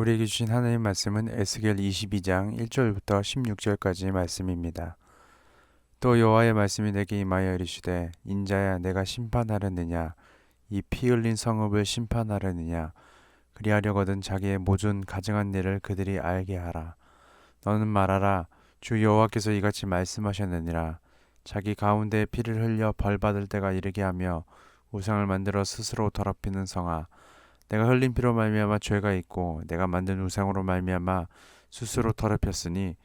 우리에게 주신 하나님의 말씀은 에스겔 22장 1절부터 16절까지의 말씀입니다. 또 여호와의 말씀이 내게 임하여 이르시되 인자야 내가 심판하려느냐 이 피 흘린 성읍을 심판하려느냐 그리하려거든 자기의 모든 가증한 일을 그들이 알게 하라. 너는 말하라 주 여호와께서 이같이 말씀하셨느니라. 자기 가운데 피를 흘려 벌받을 때가 이르게 하며 우상을 만들어 스스로 더럽히는 성아, 내가 흘린 피로 말미암아 죄가 있고 내가 만든 우상으로 말미암아 스스로 더럽혔으니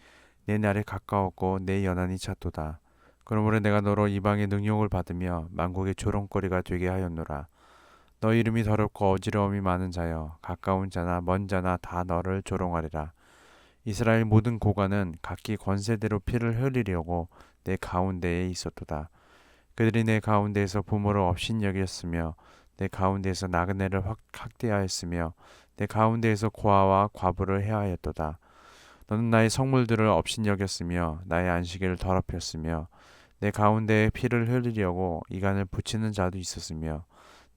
내 날이 가까웠고 내 연한이 찼도다. 그러므로 내가 너로 이방의 능욕을 받으며 만국의 조롱거리가 되게 하였노라. 너 이름이 더럽고 어지러움이 많은 자여 가까운 자나 먼 자나 다 너를 조롱하리라. 이스라엘 모든 고관은 각기 권세대로 피를 흘리려고 내 가운데에 있었도다. 그들이 내 가운데에서 부모를 업신여겼으며 내 가운데에서 나그네를 학대하였으며 내 가운데에서 고아와 과부를 해하였도다. 너는 나의 성물들을 업신여겼으며 나의 안식일을 더럽혔으며 내 가운데에 피를 흘리려고 이간을 붙이는 자도 있었으며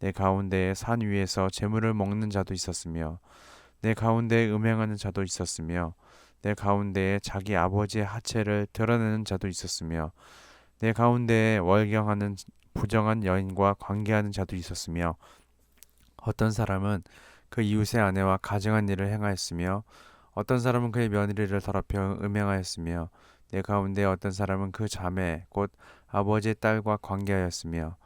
내 가운데에 산 위에서 재물을 먹는 자도 있었으며 내 가운데에 음행하는 자도 있었으며 내 가운데에 자기 아버지의 하체를 드러내는 자도 있었으며 내 가운데에 월경하는 부정한 여인과 관계하는 자도 있었으며 어떤 사람은 그 이웃의 아내와 가증한 일을 행하였으며 어떤 사람은 그의 며느리를 더럽혀 음행하였으며 내 가운데 어떤 사람은 그 자매 곧 아버지의 딸과 관계하였으며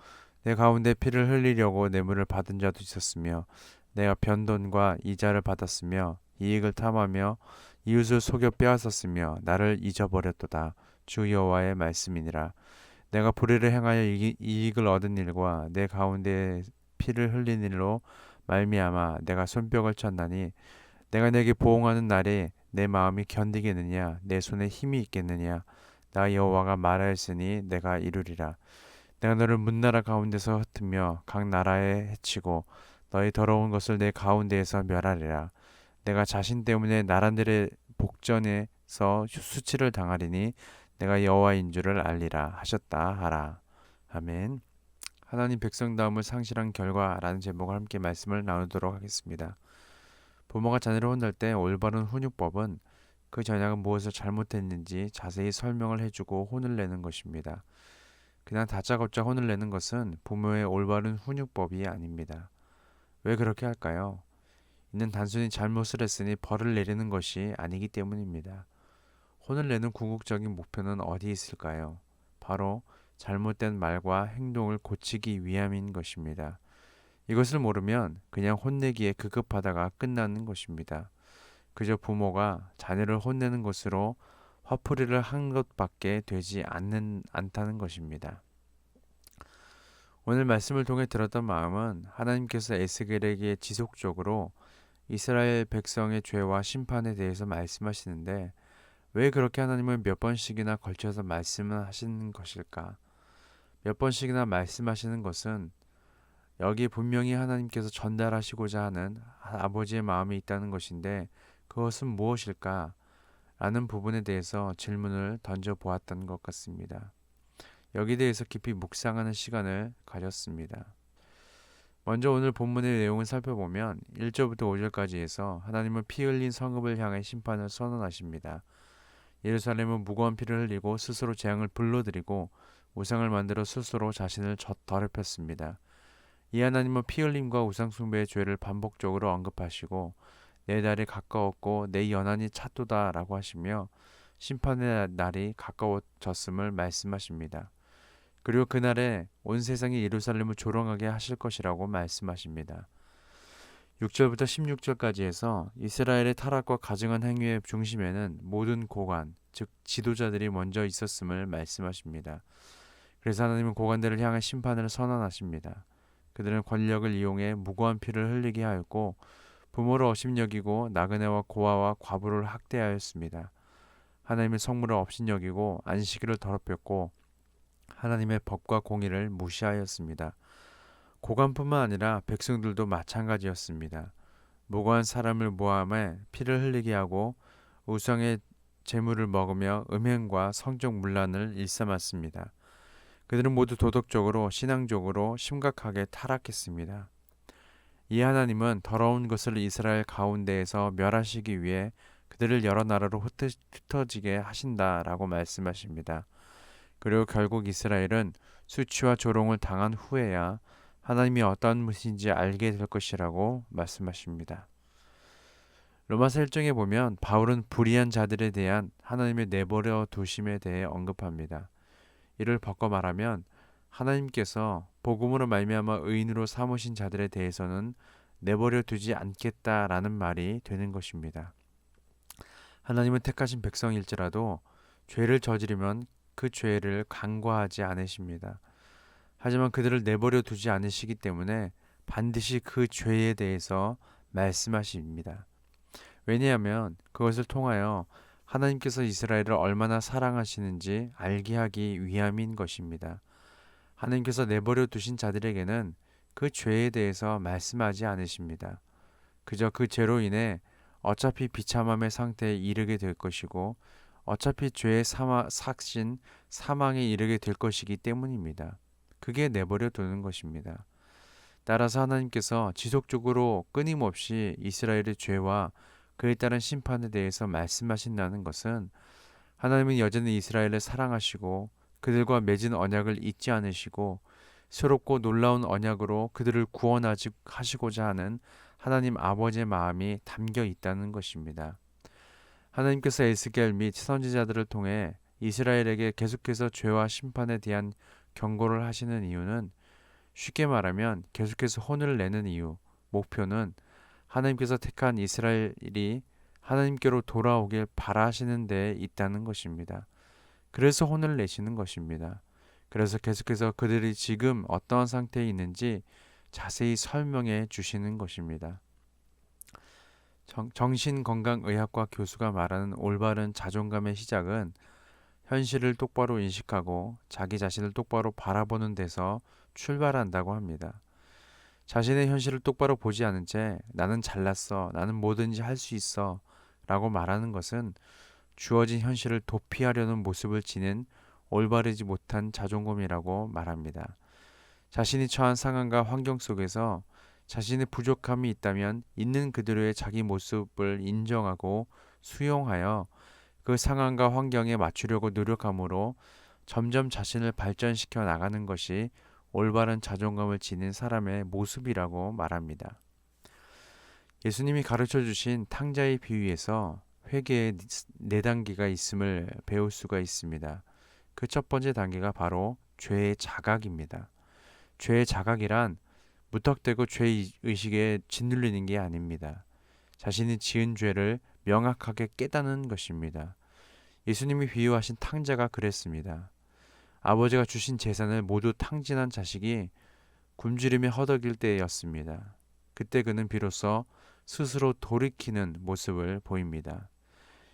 내 가운데 피를 흘리려고 뇌물을 받은 자도 있었으며 내가 변돈과 이자를 받았으며 이익을 탐하며 이웃을 속여 빼앗았으며 나를 잊어버렸도다. 주 여호와의 말씀이니라. 내가 불의를 행하여 이익을 얻은 일과 내 가운데 피를 흘린 일로 말미암아 내가 손뼉을 쳤나니 내가 내게 보응하는 날에 내 마음이 견디겠느냐 내 손에 힘이 있겠느냐. 나 여호와가 말하였으니 내가 이루리라. 내가 너를 문나라 가운데서 흩으며 각 나라에 해치고 너희 더러운 것을 내 가운데에서 멸하리라. 내가 자신 때문에 나라들의 복전에서 수치를 당하리니 내가 여호와인 줄을 알리라 하셨다 하라. 아멘. 하나님 백성다움을 상실한 결과라는 제목을 함께 말씀을 나누도록 하겠습니다. 부모가 자녀를 혼낼 때 올바른 훈육법은 그 자녀가 무엇을 잘못했는지 자세히 설명을 해주고 혼을 내는 것입니다. 그냥 다짜고짜 혼을 내는 것은 부모의 올바른 훈육법이 아닙니다. 왜 그렇게 할까요? 이는 단순히 잘못을 했으니 벌을 내리는 것이 아니기 때문입니다. 혼을 내는 궁극적인 목표는 어디 있을까요? 바로 잘못된 말과 행동을 고치기 위함인 것입니다. 이것을 모르면 그냥 혼내기에 급급하다가 끝나는 것입니다. 그저 부모가 자녀를 혼내는 것으로 화풀이를 한 것밖에 되지 않다는 것입니다. 오늘 말씀을 통해 들었던 마음은 하나님께서 에스겔에게 지속적으로 이스라엘 백성의 죄와 심판에 대해서 말씀하시는데 왜 그렇게 하나님은 몇 번씩이나 걸쳐서 말씀을 하시는 것일까? 몇 번씩이나 말씀하시는 것은 여기 분명히 하나님께서 전달하시고자 하는 아버지의 마음이 있다는 것인데 그것은 무엇일까? 라는 부분에 대해서 질문을 던져보았던 것 같습니다. 여기에 대해서 깊이 묵상하는 시간을 가졌습니다. 먼저 오늘 본문의 내용을 살펴보면 1절부터 5절까지 해서 하나님은 피 흘린 성읍을 향해 심판을 선언하십니다. 예루살렘은 무거운 피를 흘리고 스스로 재앙을 불러들이고 우상을 만들어 스스로 자신을 더럽혔습니다. 이 하나님은 피 흘림과 우상 숭배의 죄를 반복적으로 언급하시고 내 날이 가까웠고 내 연한이 찼도다 라고 하시며 심판의 날이 가까워졌음을 말씀하십니다. 그리고 그날에 온 세상이 예루살렘을 조롱하게 하실 것이라고 말씀하십니다. 6절부터 16절까지 해서 이스라엘의 타락과 가증한 행위의 중심에는 모든 고관, 즉 지도자들이 먼저 있었음을 말씀하십니다. 그래서 하나님은 고관들을 향해 심판을 선언하십니다. 그들은 권력을 이용해 무고한 피를 흘리게 하였고 부모를 업신여기고 나그네와 고아와 과부를 학대하였습니다. 하나님의 성물을 업신여기고 안식일을 더럽혔고 하나님의 법과 공의를 무시하였습니다. 고관뿐만 아니라 백성들도 마찬가지였습니다. 무고한 사람을 모함해 피를 흘리게 하고 우상의 재물을 먹으며 음행과 성적 문란을 일삼았습니다. 그들은 모두 도덕적으로 신앙적으로 심각하게 타락했습니다. 이 하나님은 더러운 것을 이스라엘 가운데에서 멸하시기 위해 그들을 여러 나라로 흩어지게 하신다라고 말씀하십니다. 그리고 결국 이스라엘은 수치와 조롱을 당한 후에야 하나님이 어떤 분인지 알게 될 것이라고 말씀하십니다. 로마서 1장에 보면 바울은 불의한 자들에 대한 하나님의 내버려 두심에 대해 언급합니다. 이를 바꿔 말하면 하나님께서 복음으로 말미암아 의인으로 삼으신 자들에 대해서는 내버려 두지 않겠다라는 말이 되는 것입니다. 하나님은 택하신 백성일지라도 죄를 저지르면 그 죄를 간과하지 않으십니다. 하지만 그들을 내버려 두지 않으시기 때문에 반드시 그 죄에 대해서 말씀하십니다. 왜냐하면 그것을 통하여 하나님께서 이스라엘을 얼마나 사랑하시는지 알게 하기 위함인 것입니다. 하나님께서 내버려 두신 자들에게는 그 죄에 대해서 말씀하지 않으십니다. 그저 그 죄로 인해 어차피 비참함의 상태에 이르게 될 것이고 어차피 죄의 삭신 사망에 이르게 될 것이기 때문입니다. 그게 내버려 두는 것입니다. 따라서 하나님께서 지속적으로 끊임없이 이스라엘의 죄와 그에 따른 심판에 대해서 말씀하신다는 것은 하나님은 여전히 이스라엘을 사랑하시고 그들과 맺은 언약을 잊지 않으시고 새롭고 놀라운 언약으로 그들을 구원하시고자 하는 하나님 아버지의 마음이 담겨 있다는 것입니다. 하나님께서 에스겔 및 선지자들을 통해 이스라엘에게 계속해서 죄와 심판에 대한 경고를 하시는 이유는 쉽게 말하면 계속해서 혼을 내는 이유, 목표는 하나님께서 택한 이스라엘이 하나님께로 돌아오길 바라시는 데 있다는 것입니다. 그래서 혼을 내시는 것입니다. 그래서 계속해서 그들이 지금 어떠한 상태에 있는지 자세히 설명해 주시는 것입니다. 정신건강의학과 교수가 말하는 올바른 자존감의 시작은 현실을 똑바로 인식하고 자기 자신을 똑바로 바라보는 데서 출발한다고 합니다. 자신의 현실을 똑바로 보지 않은 채 나는 잘났어, 나는 뭐든지 할 수 있어 라고 말하는 것은 주어진 현실을 도피하려는 모습을 지닌 올바르지 못한 자존감이라고 말합니다. 자신이 처한 상황과 환경 속에서 자신의 부족함이 있다면 있는 그대로의 자기 모습을 인정하고 수용하여 그 상황과 환경에 맞추려고 노력함으로 점점 자신을 발전시켜 나가는 것이 올바른 자존감을 지닌 사람의 모습이라고 말합니다. 예수님이 가르쳐 주신 탕자의 비유에서 회개의 네 단계가 있음을 배울 수가 있습니다. 그 첫 번째 단계가 바로 죄의 자각입니다. 죄의 자각이란 무턱대고 죄의식에 짓눌리는 게 아닙니다. 자신이 지은 죄를 명확하게 깨닫는 것입니다. 예수님이 비유하신 탕자가 그랬습니다. 아버지가 주신 재산을 모두 탕진한 자식이 굶주림에 허덕일 때였습니다. 그때 그는 비로소 스스로 돌이키는 모습을 보입니다.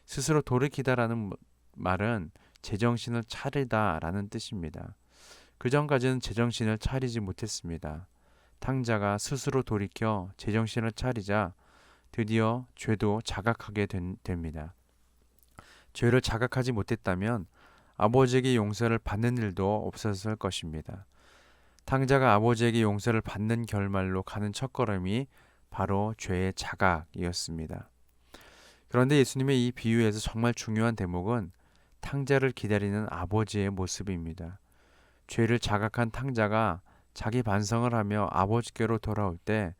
스스로 돌이키다라는 말은 제정신을 차리다라는 뜻입니다. 그 전까지는 제정신을 차리지 못했습니다. 탕자가 스스로 돌이켜 제정신을 차리자 드디어 죄도 자각하게 됩니다. 죄를 자각하지 못했다면 아버지에게 용서를 받는 일도 없었을 것입니다. 탕자가 아버지에게 용서를 받는 결말로 가는 첫걸음이 바로 죄의 자각이었습니다. 그런데 예수님의 이 비유에서 정말 중요한 대목은 탕자를 기다리는 아버지의 모습입니다. 죄를 자각한 탕자가 자기 반성을 하며 아버지께로 돌아올 때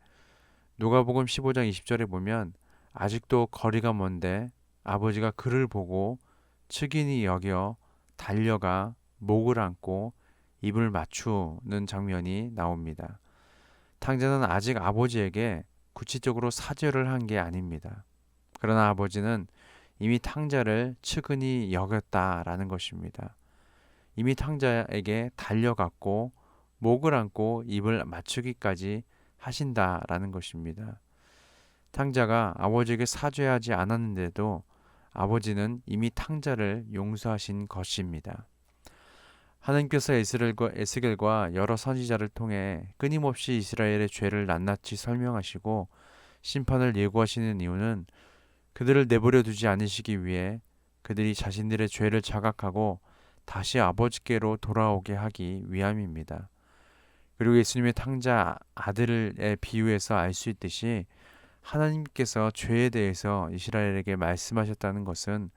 누가복음 15장 20절에 보면 아직도 거리가 먼데 아버지가 그를 보고 측은히 여겨 달려가 목을 안고 입을 맞추는 장면이 나옵니다. 탕자는 아직 아버지에게 구체적으로 사죄를 한 게 아닙니다. 그러나 아버지는 이미 탕자를 측은히 여겼다라는 것입니다. 이미 탕자에게 달려갔고 목을 안고 입을 맞추기까지 하신다라는 것입니다. 탕자가 아버지에게 사죄하지 않았는데도 아버지는 이미 탕자를 용서하신 것입니다. 하나님께서 에스겔과 여러 선지자를 통해 끊임없이 이스라엘의 죄를 낱낱이 설명하시고 심판을 예고하시는 이유는 그들을 내버려 두지 않으시기 위해 그들이 자신들의 죄를 자각하고 다시 아버지께로 돌아오게 하기 위함입니다. 그리고 예수님의 탕자 아들의 비유에서 알 수 있듯이 하나님께서 죄에 대해서 이스라엘에게 말씀하셨다는 것은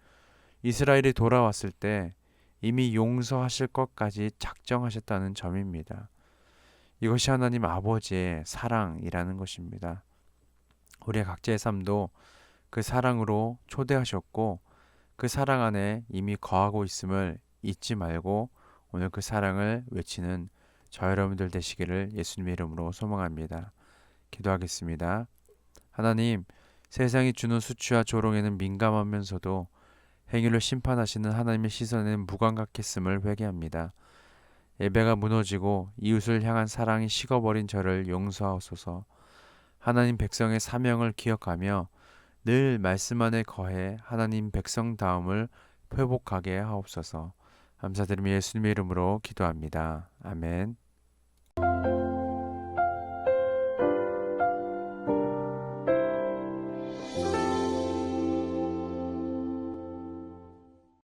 이스라엘이 돌아왔을 때 이미 용서하실 것까지 작정하셨다는 점입니다. 이것이 하나님 아버지의 사랑이라는 것입니다. 우리의 각자의 삶도 그 사랑으로 초대하셨고 그 사랑 안에 이미 거하고 있음을 잊지 말고 오늘 그 사랑을 외치는 저 여러분들 되시기를 예수님의 이름으로 소망합니다. 기도하겠습니다. 하나님, 세상이 주는 수치와 조롱에는 민감하면서도 행위를 심판하시는 하나님의 시선에는 무감각했음을 회개합니다. 예배가 무너지고 이웃을 향한 사랑이 식어버린 저를 용서하소서. 하나님 백성의 사명을 기억하며 늘 말씀 안에 거해 하나님 백성다움을 회복하게 하옵소서. 감사드리며 예수님의 이름으로 기도합니다. 아멘.